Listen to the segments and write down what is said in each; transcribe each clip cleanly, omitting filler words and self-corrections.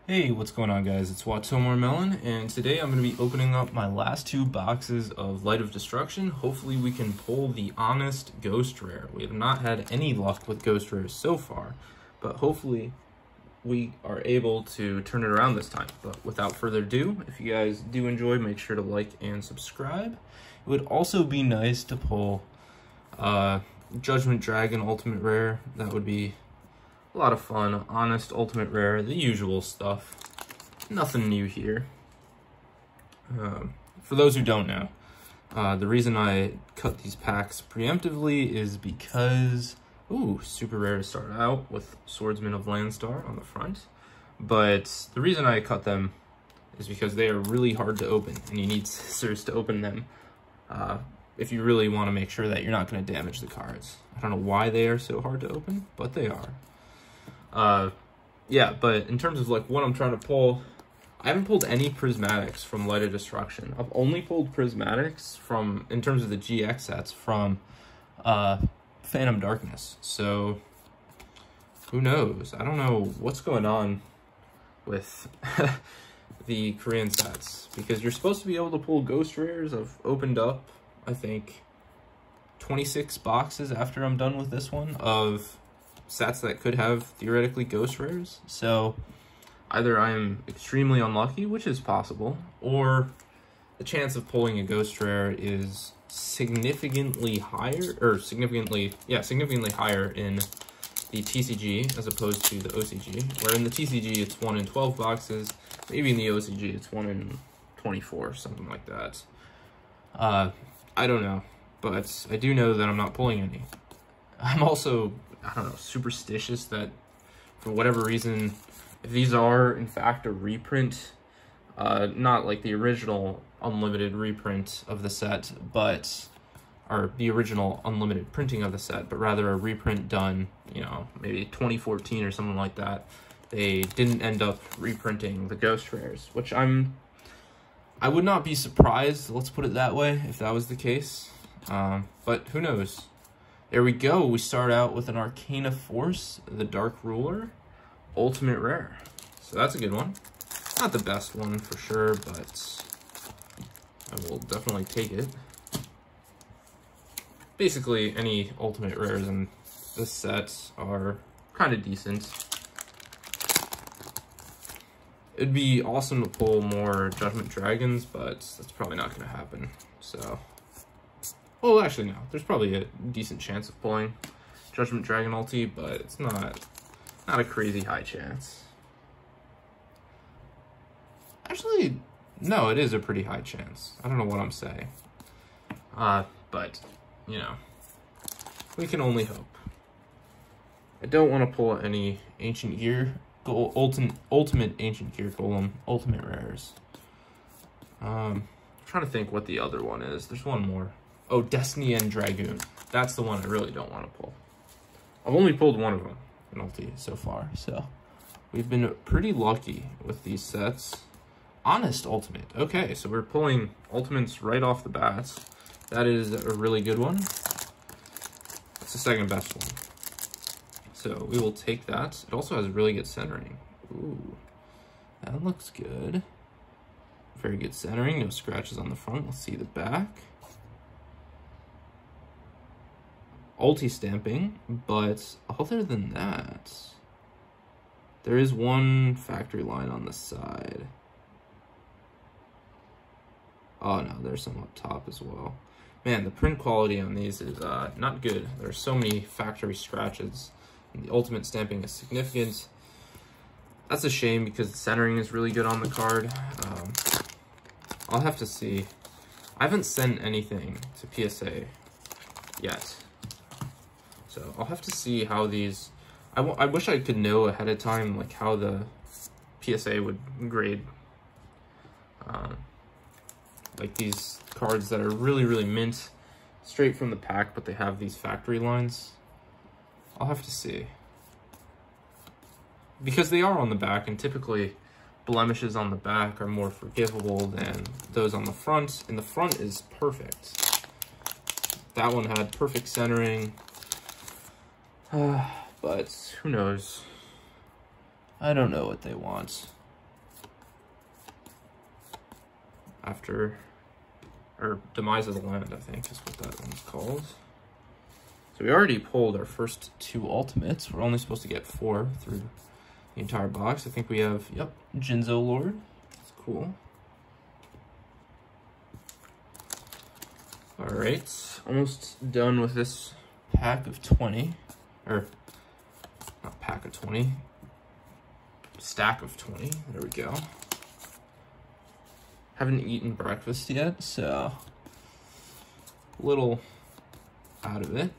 Hey, what's going on, guys? It's Watomar Melon, and today I'm going to be opening up my last two boxes of Light of Destruction. Hopefully we can pull the Honest Ghost Rare. We have not had any luck with Ghost Rares so far, but hopefully we are able to turn it around this time. But without further ado, if you guys do enjoy, make sure to like and subscribe. It would also be nice to pull Judgment Dragon Ultimate Rare. That would be a lot of fun. Honest Ultimate Rare, the usual stuff. Nothing new here. For those who don't know, the reason I cut these packs preemptively is because, super rare to start out with Swordsman of Landstar on the front. But the reason I cut them is because they are really hard to open, and you need scissors to open them if you really want to make sure that you're not going to damage the cards. I don't know why they are so hard to open, but they are. Yeah, but in terms of like what I'm trying to pull, I haven't pulled any prismatics from Light of Destruction. I've only pulled prismatics from, in terms of the GX sets, from Phantom Darkness. So who knows? I don't know what's going on with the Korean sets, because you're supposed to be able to pull Ghost Rares. I've opened up, I think, 26 boxes after I'm done with this one of sets that could have theoretically Ghost Rares. So either I am extremely unlucky, which is possible, or the chance of pulling a Ghost Rare is significantly higher, or significantly higher in the TCG as opposed to the OCG, where in the TCG it's 1 in 12 boxes, maybe in the OCG it's 1 in 24, something like that. I don't know, but I do know that I'm not pulling any. I'm also, I don't know, superstitious that for whatever reason, if these are in fact a reprint, not like the original unlimited reprint of the set, but, or the original unlimited printing of the set, but rather a reprint done, you know, maybe 2014 or something like that, they didn't end up reprinting the Ghost Rares, which I would not be surprised, let's put it that way, if that was the case, but who knows. There we go. We start out with an Arcana Force, the Dark Ruler, Ultimate Rare. So that's a good one. Not the best one for sure, but I will definitely take it. Basically, any Ultimate Rares in this set are kind of decent. It'd be awesome to pull more Judgment Dragons, but that's probably not going to happen. So, well, actually, no. There's probably a decent chance of pulling Judgment Dragon ulti, but it's not a crazy high chance. Actually, no, it is a pretty high chance. I don't know what I'm saying. But, you know, we can only hope. I don't want to pull any Ancient Gear, Ultimate Ancient Gear Golem, Ultimate Rares. I'm trying to think what the other one is. There's one more. Oh, Destiny and Dragoon. That's the one I really don't want to pull. I've only pulled one of them in ulti so far, so we've been pretty lucky with these sets. Honest Ultimate. Okay, so we're pulling Ultimates right off the bat. That is a really good one. It's the second best one. So we will take that. It also has really good centering. Ooh, that looks good. Very good centering. No scratches on the front. Let's see the back. Ulti stamping, but other than that, there is one factory line on the side. Oh no, there's some up top as well. Man, the print quality on these is not good. There's so many factory scratches, and the ultimate stamping is significant. That's a shame because the centering is really good on the card. I'll have to see. I haven't sent anything to PSA yet. So I'll have to see how these, I wish I could know ahead of time, like how the PSA would grade, like these cards that are really, really mint, straight from the pack, but they have these factory lines. I'll have to see. Because they are on the back, and typically blemishes on the back are more forgivable than those on the front, and the front is perfect. That one had perfect centering. But who knows? I don't know what they want. after, or Demise of the Land, I think is what that one's called. So we already pulled our first 2 ultimates. We're only supposed to get 4 through the entire box. I think we have, yep, Jinzo Lord. That's cool. All right, almost done with this pack of 20, or not pack of 20, stack of 20. There we go. Haven't eaten breakfast yet, so a little out of it.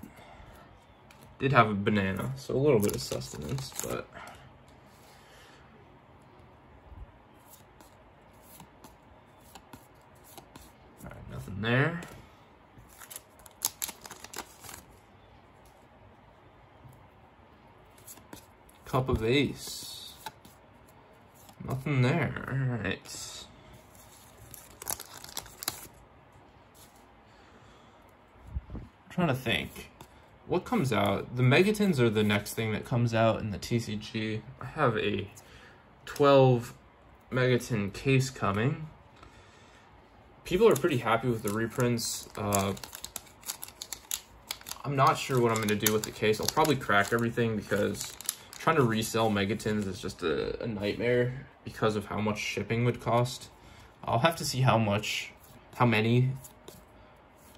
Did have a banana, so a little bit of sustenance, but all right, nothing there. Cup of Ace. Nothing there. All right. I'm trying to think. What comes out? The Megatons are the next thing that comes out in the TCG. I have a 12 Megaton case coming. People are pretty happy with the reprints. I'm not sure what I'm going to do with the case. I'll probably crack everything because trying to resell Megatons is just a nightmare because of how much shipping would cost. I'll have to see how many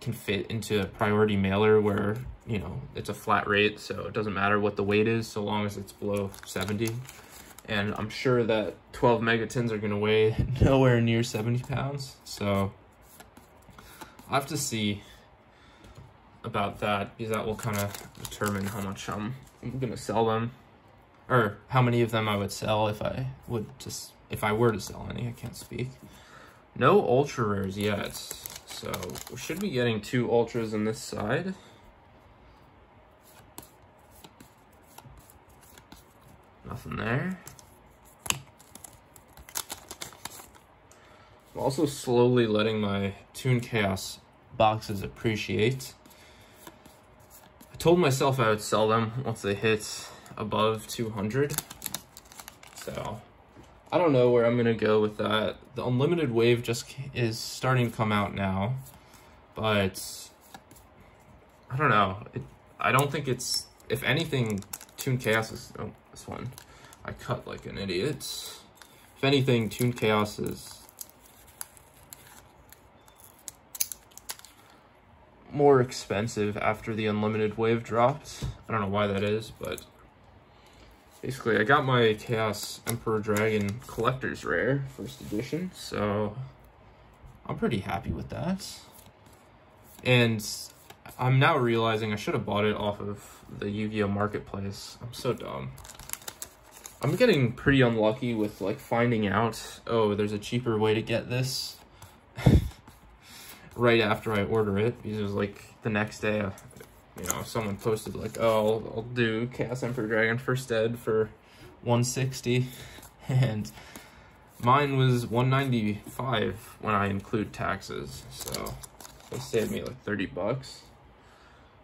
can fit into a priority mailer where, you know, it's a flat rate, so it doesn't matter what the weight is so long as it's below 70. And I'm sure that 12 Megatons are going to weigh nowhere near 70 pounds. So I'll have to see about that because that will kind of determine how much I'm going to sell them, or how many of them I would sell if I were to sell any. I can't speak. No ultra rares yet, so we should be getting 2 ultras on this side. Nothing there. I'm also slowly letting my Toon Chaos boxes appreciate. I told myself I would sell them once they hit above 200. So I don't know where I'm going to go with that. The Unlimited Wave just is starting to come out now, but I don't know. I don't think it's, if anything, Toon Chaos is, oh, this one, I cut like an idiot. If anything, Toon Chaos is more expensive after the Unlimited Wave dropped. I don't know why that is, but basically I got my Chaos Emperor Dragon Collector's Rare, first edition, so I'm pretty happy with that. And I'm now realizing I should have bought it off of the Yu-Gi-Oh! Marketplace. I'm so dumb. I'm getting pretty unlucky with like finding out, oh, there's a cheaper way to get this right after I order it, because it was like the next day, you know, someone posted like, oh, I'll do Chaos Emperor Dragon First Ed for 160, and mine was 195 when I include taxes, so they saved me like 30 bucks,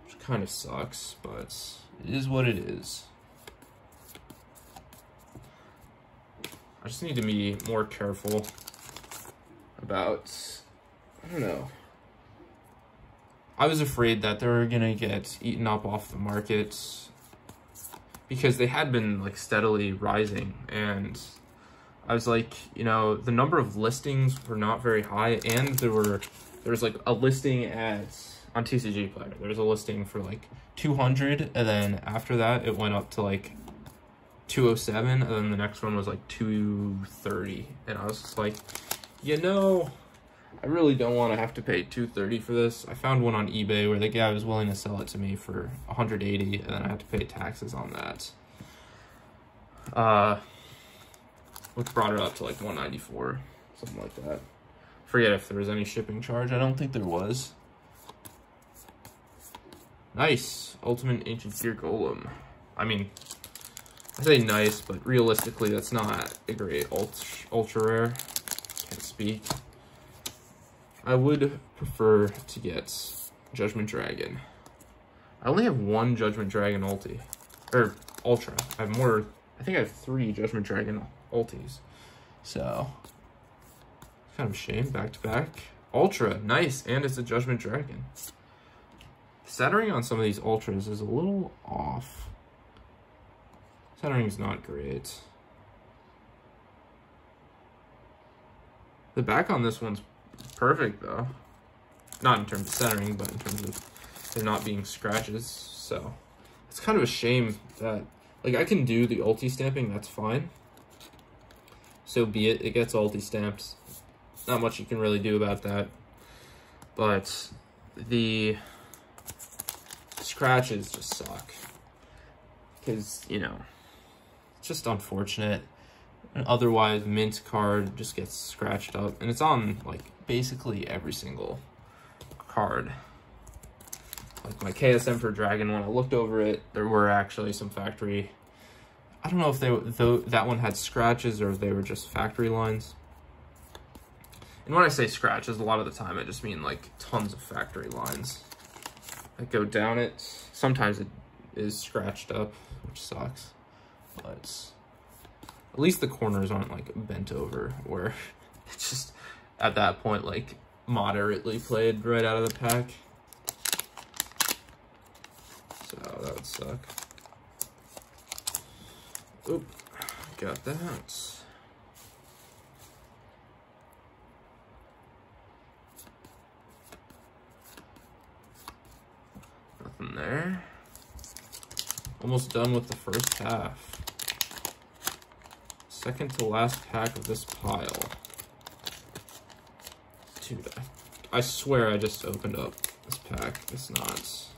which kind of sucks, but it is what it is. I just need to be more careful about, I don't know. I was afraid that they were gonna get eaten up off the market because they had been like steadily rising, and I was like, you know, the number of listings were not very high, and there was like a listing on TCG Player. There was a listing for like 200, and then after that it went up to like 207, and then the next one was like 230, and I was just like, you know, I really don't want to have to pay $230 for this. I found one on eBay where the guy was willing to sell it to me for $180, and then I had to pay taxes on that. Which brought it up to like $194, something like that. Forget if there was any shipping charge. I don't think there was. Nice. Ultimate Ancient Gear Golem. I mean, I say nice, but realistically that's not a great ultra rare. Can't speak. I would prefer to get Judgment Dragon. I only have 1 Judgment Dragon ulti, or ultra. I have more, I think I have 3 Judgment Dragon ultis. So, Kind of a shame. Back to back. Ultra, nice, and it's a Judgment Dragon. Centering on some of these ultras is a little off. Centering's not great. The back on this one's perfect though. Not in terms of centering, but in terms of there not being scratches. So it's kind of a shame that, like, I can do the ulti stamping, that's fine. So be it, it gets ulti stamps. Not much you can really do about that. But the scratches just suck. Because, you know, it's just unfortunate. An otherwise mint card just gets scratched up. And it's on, like, basically every single card. Like my Chaos Emperor Dragon, when I looked over it, there were actually some factory... I don't know if that one had scratches or if they were just factory lines. And when I say scratches, a lot of the time I just mean like tons of factory lines that go down it. Sometimes it is scratched up, which sucks. But at least the corners aren't like bent over, where it's just at that point like moderately played right out of the pack. So that would suck. Oop, got that. Nothing there. Almost done with the first half. Second to last pack of this pile. Dude, I swear I just opened up this pack. It's not. It's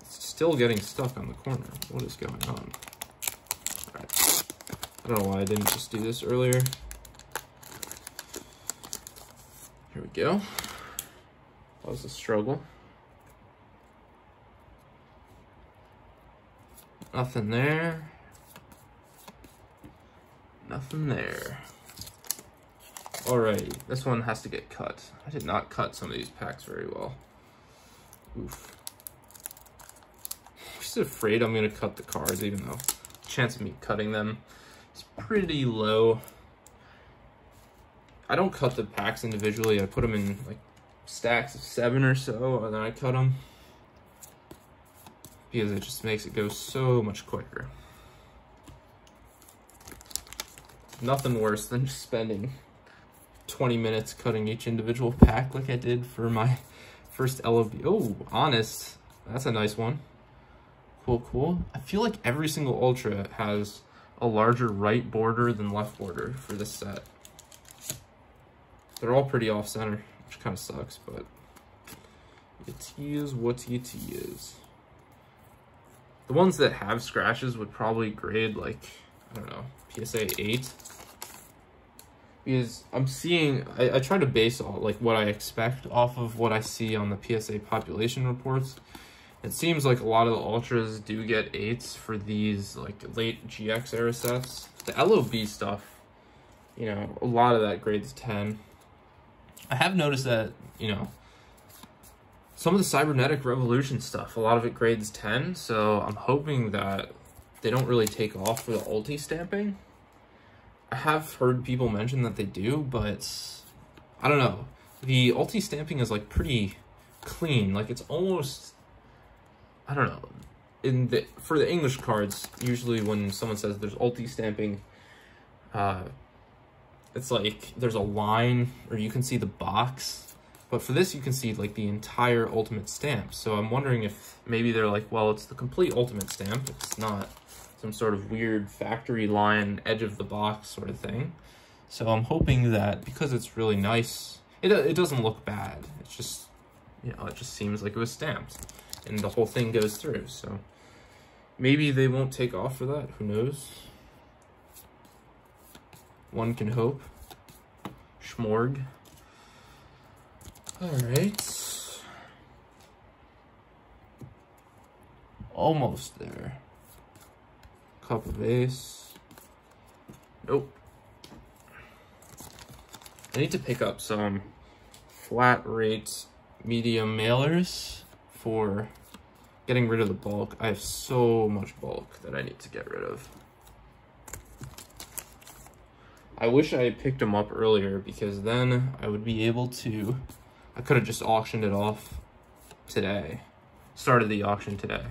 still getting stuck on the corner. What is going on? Alright. I don't know why I didn't just do this earlier. Here we go. That was a struggle. Nothing there. Nothing there. Alrighty, this one has to get cut. I did not cut some of these packs very well. Oof. I'm just afraid I'm gonna cut the cards, even though the chance of me cutting them is pretty low. I don't cut the packs individually. I put them in like stacks of 7 or so, and then I cut them, because it just makes it go so much quicker. Nothing worse than just spending 20 minutes cutting each individual pack like I did for my first LOB. Oh, Honest. That's a nice one. Cool, cool. I feel like every single Ultra has a larger right border than left border for this set. They're all pretty off-center, which kind of sucks, but it is what it is. The ones that have scratches would probably grade like, I don't know, PSA 8. Because I'm seeing, I try to base all like what I expect off of what I see on the PSA population reports. It seems like a lot of the Ultras do get 8s for these like late GX era sets. The LOB stuff, you know, a lot of that grades 10. I have noticed that, you know, some of the Cybernetic Revolution stuff, a lot of it grades 10, so I'm hoping that they don't really take off for the ulti stamping. I have heard people mention that they do, but I don't know. The ulti stamping is like pretty clean. Like it's almost, I don't know. For the English cards, usually when someone says there's ulti stamping, it's like there's a line or you can see the box. But for this, you can see like the entire ultimate stamp. So I'm wondering if maybe they're like, well, it's the complete ultimate stamp. It's not some sort of weird factory line, edge of the box sort of thing. So I'm hoping that because it's really nice, it doesn't look bad. It's just, you know, it just seems like it was stamped and the whole thing goes through. So maybe they won't take off for that. Who knows? One can hope. Schmorg. All right. Almost there. Cup of Ace. Nope. I need to pick up some flat rate medium mailers for getting rid of the bulk. I have so much bulk that I need to get rid of. I wish I had picked them up earlier, because then I would be able to, I could have just auctioned it off today. Started the auction today.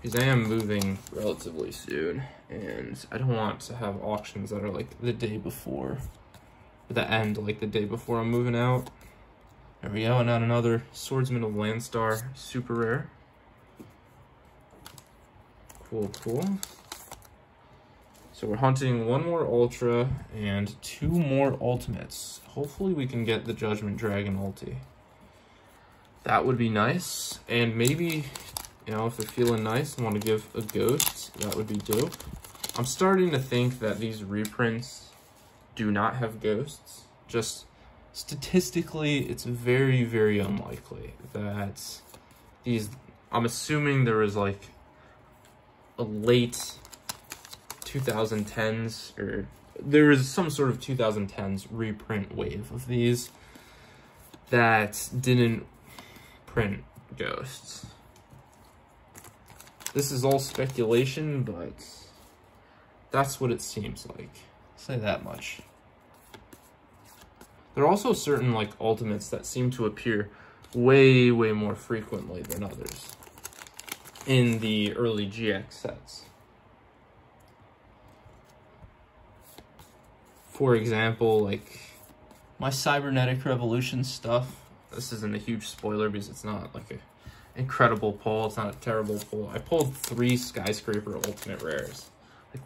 Because I am moving relatively soon, and I don't want to have auctions that are like the day before. The end, like the day before I'm moving out. There we go, and now another Swordsman of Landstar, super rare. Cool, cool. So we're hunting one more Ultra and 2 more Ultimates. Hopefully we can get the Judgment Dragon ulti. That would be nice, and maybe, you know, if they're feeling nice and want to give a ghost, that would be dope. I'm starting to think that these reprints do not have ghosts. Just statistically, it's very, very unlikely that these, I'm assuming there was like a late 2010s, or there was some sort of 2010s reprint wave of these that didn't print ghosts. This is all speculation, but that's what it seems like. I'll say that much. There are also certain like ultimates that seem to appear way, way more frequently than others in the early GX sets. For example, like my Cybernetic Revolution stuff. This isn't a huge spoiler because it's not like an incredible pull. It's not a terrible pull. I pulled 3 Skyscraper Ultimate Rares. Like,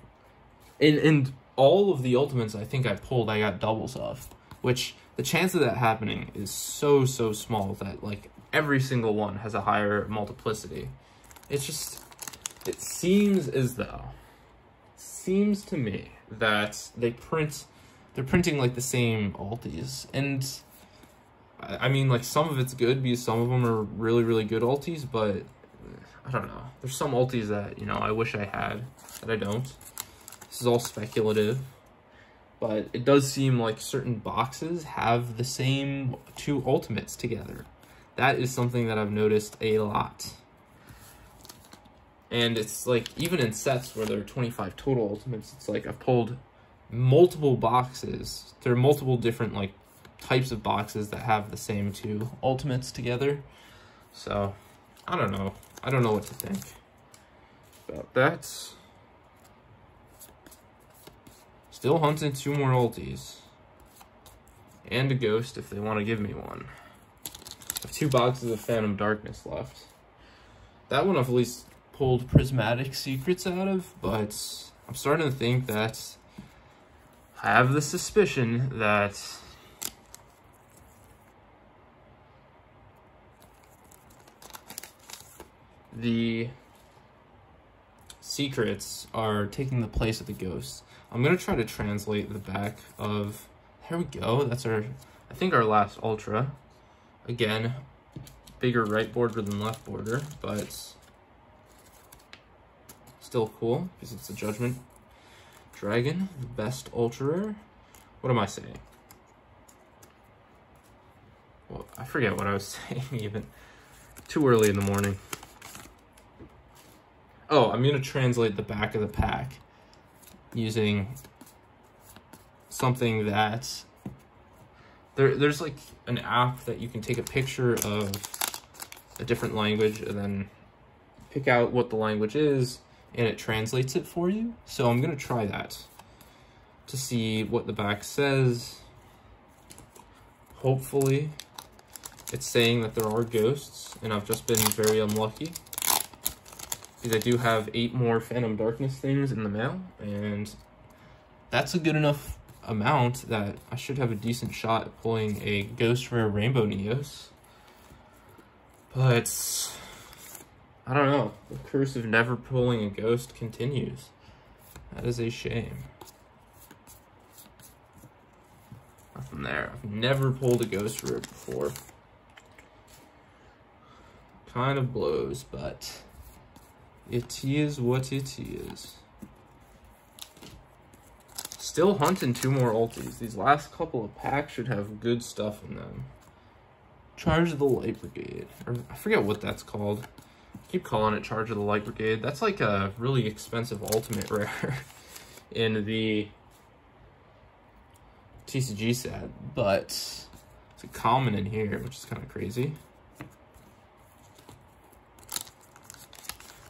in all of the Ultimates I think I pulled, I got doubles of. Which, the chance of that happening is so, so small that, like, every single one has a higher multiplicity. It's just, it seems as though, seems to me that they're printing, like, the same ultis. And, I mean, like, some of it's good because some of them are really, really good ultis, but, I don't know. There's some ultis that, you know, I wish I had, that I don't. This is all speculative. But it does seem like certain boxes have the same 2 ultimates together. That is something that I've noticed a lot. And it's like, even in sets where there are 25 total ultimates, it's like I've pulled multiple boxes. There are multiple different like types of boxes that have the same 2 ultimates together. So, I don't know. I don't know what to think about that. Still hunting 2 more ultis. And a ghost if they want to give me one. I have 2 boxes of Phantom Darkness left. That one I've at least pulled Prismatic Secrets out of, but I'm starting to think that I have the suspicion that the secrets are taking the place of the ghosts. I'm going to try to translate the back of, here we go, that's our, I think our last Ultra. Again, bigger right border than left border, but still cool, because it's a Judgment Dragon, the best Ultra Rare. What am I saying? Well, I forget what I was saying even. Too early in the morning. Oh, I'm going to translate the back of the pack using something that there's like an app that you can take a picture of a different language and then pick out what the language is and it translates it for you. So I'm going to try that to see what the back says. Hopefully it's saying that there are ghosts, and I've just been very unlucky because I do have 8 more Phantom Darkness things in the mail, and that's a good enough amount that I should have a decent shot at pulling a Ghost Rare Rainbow Neos. But I don't know, the curse of never pulling a ghost continues. That is a shame. Nothing there. I've never pulled a Ghost Rare before. Kind of blows, but it is what it is. Still hunting 2 more ultis. These last couple of packs should have good stuff in them. Charge of the Light Brigade. Or I forget what that's called. I keep calling it Charge of the Light Brigade. That's like a really expensive ultimate rare in the TCG set, but it's a common in here, which is kind of crazy.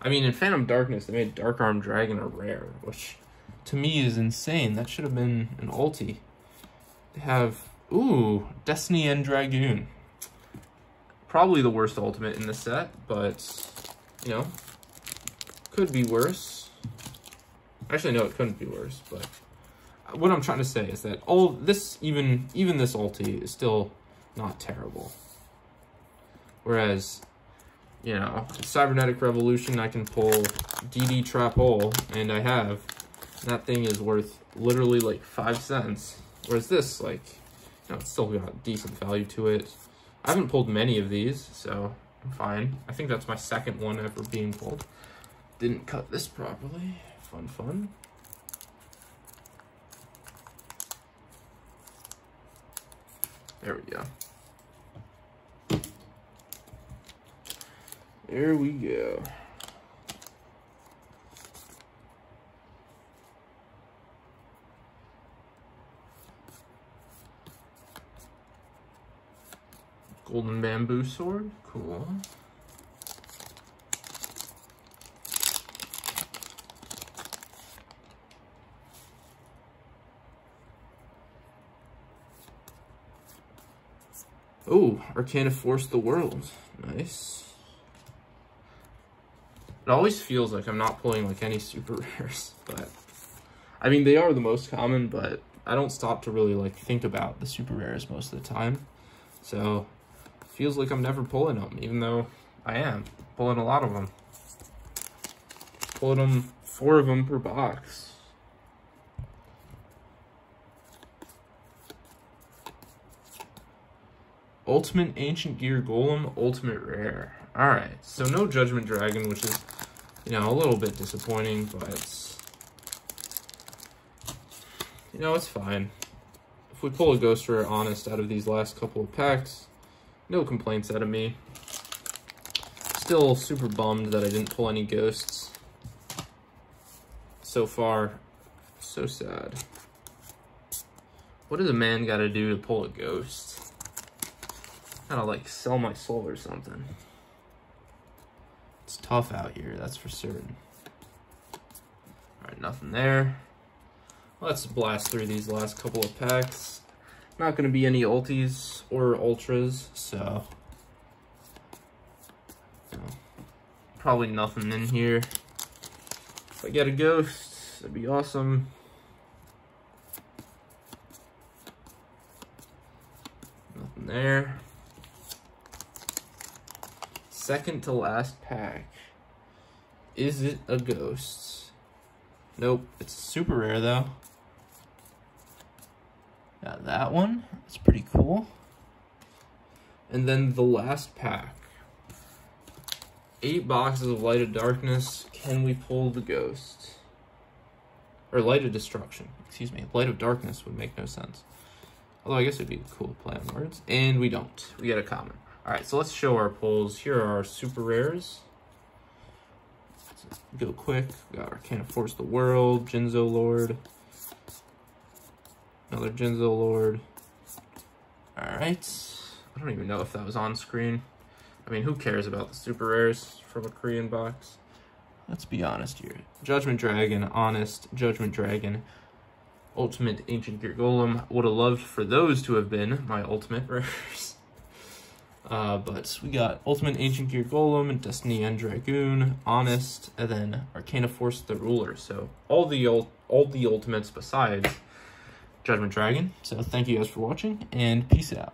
I mean, in Phantom Darkness, they made Dark Arm Dragon a rare, which to me is insane. That should have been an ulti. They have, ooh, Destiny End Dragoon. Probably the worst ultimate in the set, but, you know, could be worse. Actually, no, it couldn't be worse, but what I'm trying to say is that all this, even this ulti is still not terrible. Whereas, you know, Cybernetic Revolution, I can pull DD Trap Hole, and I have. And that thing is worth literally like 5 cents. Whereas this, like, you know, it's still got decent value to it. I haven't pulled many of these, so I'm fine. I think that's my second one ever being pulled. Didn't cut this properly. Fun. There we go. There we go. Golden Bamboo Sword, cool. Oh, Arcana Force the World, nice. It always feels like I'm not pulling like any super rares, but I mean, they are the most common, but I don't stop to really like think about the super rares most of the time. So feels like I'm never pulling them, even though I am pulling a lot of them. Pulling them, 4 of them per box. Ultimate Ancient Gear Golem, Ultimate Rare. Alright, so no Judgment Dragon, which is, you know, a little bit disappointing, but you know, it's fine. If we pull a Ghost Rare Honest out of these last couple of packs, no complaints out of me. Still super bummed that I didn't pull any ghosts so far. So sad. What does a man gotta do to pull a ghost? Gotta like sell my soul or something. It's tough out here, that's for certain. Alright, nothing there. Let's blast through these last couple of packs. Not going to be any ultis or ultras, so you know, probably nothing in here. If I get a ghost, that'd be awesome. Nothing there. Second to last pack. Is it a ghost? Nope, it's super rare though. Got that one. That's pretty cool. And then the last pack. 8 boxes of Light of Darkness. Can we pull the ghost? Or Light of Destruction. Excuse me. Light of Darkness would make no sense. Although I guess it'd be a cool play on words. And we don't. We get a common. Alright, so let's show our pulls. Here are our super rares. Let's go quick. We got Arcana Force the World. Jinzo Lord. Another Jinzo Lord. Alright. I don't even know if that was on screen. I mean, who cares about the super rares from a Korean box? Let's be honest here. Judgment Dragon, Honest, Judgment Dragon, Ultimate Ancient Gear Golem. Would have loved for those to have been my ultimate rares. But we got Ultimate Ancient Gear Golem, and Destiny End Dragoon, Honest, and then Arcana Force the Ruler. So all the ultimates besides Judgment Dragon. So thank you guys for watching, and peace out.